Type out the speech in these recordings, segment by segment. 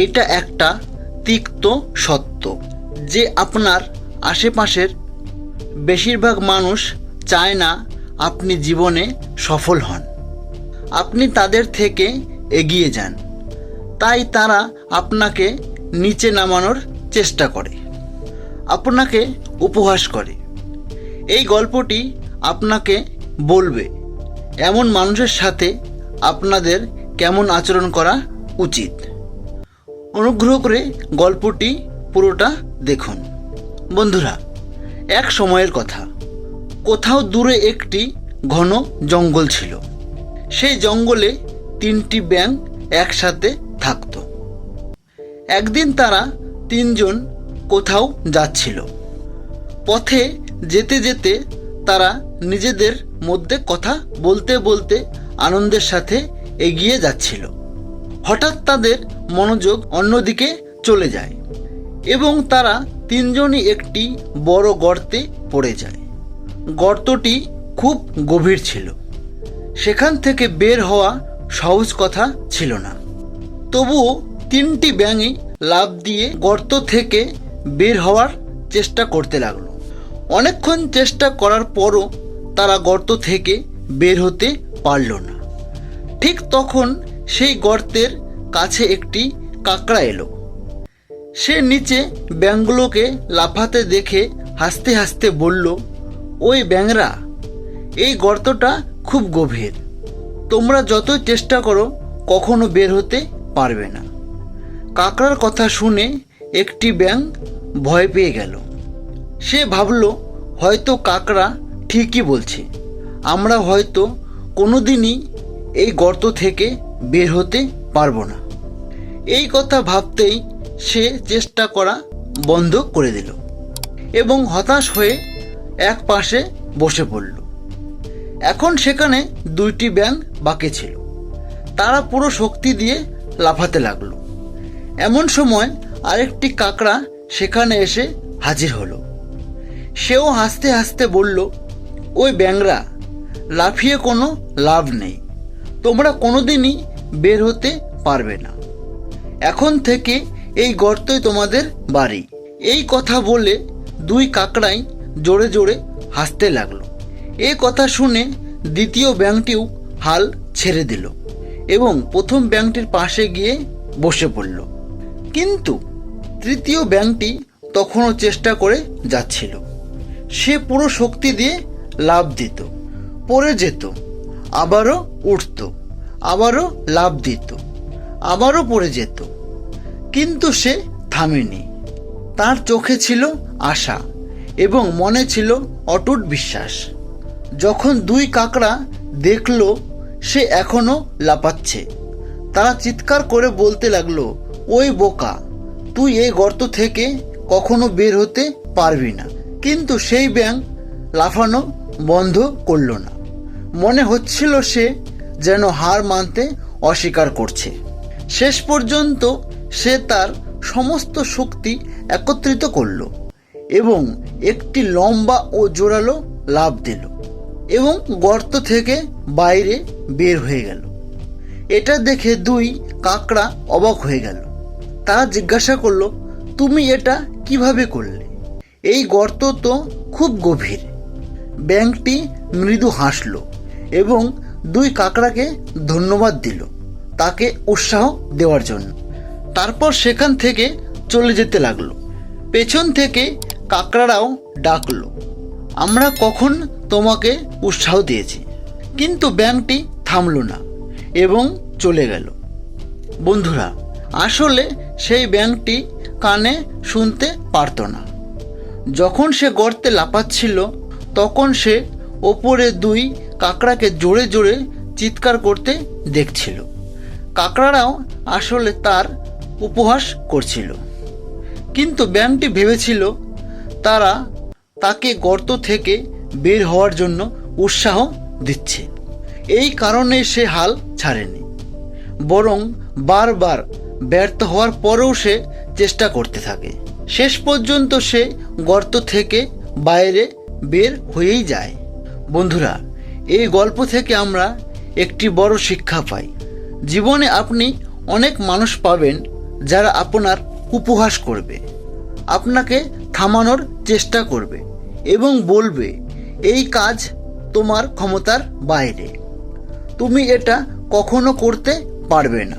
এটা একটা তিক্ত সত্য যে আপনার আশেপাশের বেশিরভাগ মানুষ চায় না আপনি জীবনে সফল হন, আপনি তাদের থেকে এগিয়ে যান। তাই তারা আপনাকে নিচে নামানোর চেষ্টা করে, আপনাকে উপহাস করে। এই গল্পটি আপনাকে বলবে এমন মানুষের সাথে আপনাদের কেমন আচরণ করা উচিত। অনুগ্রহ করে গল্পটি পুরোটা দেখুন। বন্ধুরা, এক সময়ের কথা, কোথাও দূরে একটি ঘন জঙ্গল ছিল। সেই জঙ্গলে 3টি ব্যাঙ একসাথে থাকত। একদিন তারা 3জন কোথাও যাচ্ছিল। পথে যেতে যেতে তারা নিজেদের মধ্যে কথা বলতে বলতে আনন্দের সাথে এগিয়ে যাচ্ছিল। হঠাৎ তাদের মনোযোগ অন্যদিকে চলে যায় এবং তারা 3জনই একটি বড় গর্তে পড়ে যায়। গর্তটি খুব গভীর ছিল, সেখান থেকে বের হওয়া সহজ কথা ছিল না। তবুও 3টি ব্যাঙই লাফ দিয়ে গর্ত থেকে বের হওয়ার চেষ্টা করতে লাগলো। অনেকক্ষণ চেষ্টা করার পরও তারা গর্ত থেকে বের হতে পারল না। ঠিক তখন সেই গর্তের কাছে একটি কাকড়া এলো। সে নিচে ব্যাঙগুলোকে লাফাতে দেখে হাসতে হাসতে বলল, ওই ব্যাঙরা, এই গর্তটা খুব গভীর, তোমরা যতই চেষ্টা করো কখনো বের হতে পারবে না। কাকড়ার কথা শুনে একটি ব্যাঙ ভয় পেয়ে গেল। সে ভাবল, হয়তো কাকড়া ঠিকই বলছে, আমরা হয়তো কোনোদিনই এই গর্ত থেকে বের হতে পারবো না। এই কথা ভাবতেই সে চেষ্টা করা বন্ধ করে দিল এবং হতাশ হয়ে এক পাশে বসে পড়ল। এখন সেখানে 2টি ব্যাঙ বাকি ছিল। তারা পুরো শক্তি দিয়ে লাফাতে লাগলো। এমন সময় আরেকটি কাকড়া সেখানে এসে হাজির হলো। সেও হাসতে হাসতে বলল, ওই ব্যাঙরা, লাফিয়ে কোনো লাভ নেই, তোমরা কোনোদিনই বের হতে পারবে না। এখন থেকে এই গর্তই তোমাদের বাড়ি। এই কথা বলে 2 কাকড়াই জোরে জোরে হাসতে লাগলো। এই কথা শুনে দ্বিতীয় ব্যাঙটিও হাল ছেড়ে দিল এবং প্রথম ব্যাঙটির পাশে গিয়ে বসে পড়ল। কিন্তু তৃতীয় ব্যাঙটি তখনও চেষ্টা করে যাচ্ছিল। সে পুরো শক্তি দিয়ে লাফ দিত, পড়ে যেত, আবারও উঠত, আবারও লাফ দিত, আবারও পড়ে যেত, কিন্তু সে থামেনি। তার চোখে ছিল আশা এবং মনে ছিল অটুট বিশ্বাস। যখন 2 কাকড়া দেখল সে এখনও লাফাচ্ছে, তারা চিৎকার করে বলতে লাগলো, ওই বোকা, তুই এই গর্ত থেকে কখনো বের হতে পারবি না। কিন্তু সেই ব্যাঙ লাফানো বন্ধ করল না। মনে হচ্ছিল সে যেন হার মানতে অস্বীকার করছে। শেষ পর্যন্ত সে তার সমস্ত শক্তি একত্রিত করল এবং একটি লম্বা ও জোরালো লাফ দিল এবং গর্ত থেকে বাইরে বের হয়ে গেল। এটা দেখে 2 কাকড়া অবাক হয়ে গেল। তারা জিজ্ঞাসা করল, তুমি এটা কিভাবে করলে? এই গর্ত তো খুব গভীর। ব্যাঙটি মৃদু হাসল এবং 2 কাকড়াকে ধন্যবাদ দিল তাকে উৎসাহ দেওয়ার জন্য। তারপর সেখান থেকে চলে যেতে লাগলো। পেছন থেকে কাকড়ারাও ডাকলো, আমরা কখন তোমাকে উৎসাহ দিয়েছি। কিন্তু ব্যাঙটি থামল না এবং চলে গেল। বন্ধুরা, আসলে সেই ব্যাঙটি কানে শুনতে পারত না। যখন সে গর্তে লাফাচ্ছিল তখন সে ওপরে 2 কাকড়াকে জোরে জোরে চিৎকার করতে দেখছিল। কাকড়ারাও আসলে তার উপহাস করছিল, কিন্তু ব্যাঙটি ভেবেছিল তারা তাকে গর্ত থেকে বের হওয়ার জন্য উৎসাহ দিচ্ছে। এই কারণে সে হাল ছাড়েনি, বরং বারবার ব্যর্থ হওয়ার পরেও সে চেষ্টা করতে থাকে। শেষ পর্যন্ত সে গর্ত থেকে বাইরে বের হয়েই যায়। বন্ধুরা, এই গল্প থেকে আমরা একটি বড় শিক্ষা পাই। জীবনে আপনি অনেক মানুষ পাবেন যারা আপনার উপহাস করবে, আপনাকে থামানোর চেষ্টা করবে এবং বলবে এই কাজ তোমার ক্ষমতার বাইরে, তুমি এটা কখনো করতে পারবে না।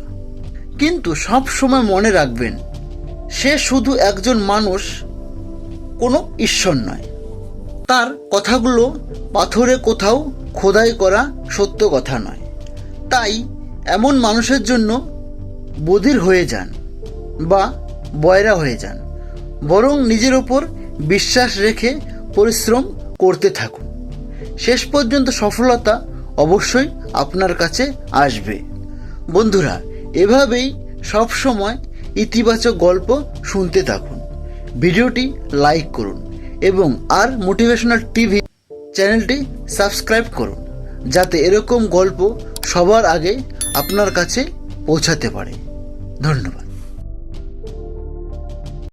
কিন্তু সব সময় মনে রাখবেন, সে শুধু একজন মানুষ, কোনো ঈশ্বর নয়। তার কথাগুলো পাথরে কোথাও খোদাই করা সত্য কথা নয়। তাই এমন মানুষের জন্য বধির হয়ে যান বা বয়রা হয়ে যান, বরং নিজের ওপর বিশ্বাস রেখে পরিশ্রম করতে থাকুন। শেষ পর্যন্ত সফলতা অবশ্যই আপনার কাছে আসবে। বন্ধুরা, এভাবেই সব সময় ইতিবাচক গল্প শুনতে থাকুন। ভিডিওটি লাইক করুন এবং আর মোটিভেশনাল টিভি চ্যানেলটি সাবস্ক্রাইব করুন, যাতে এরকম গল্প সবার আগে আপনার কাছে পৌঁছাতে পারে। ধন্যবাদ।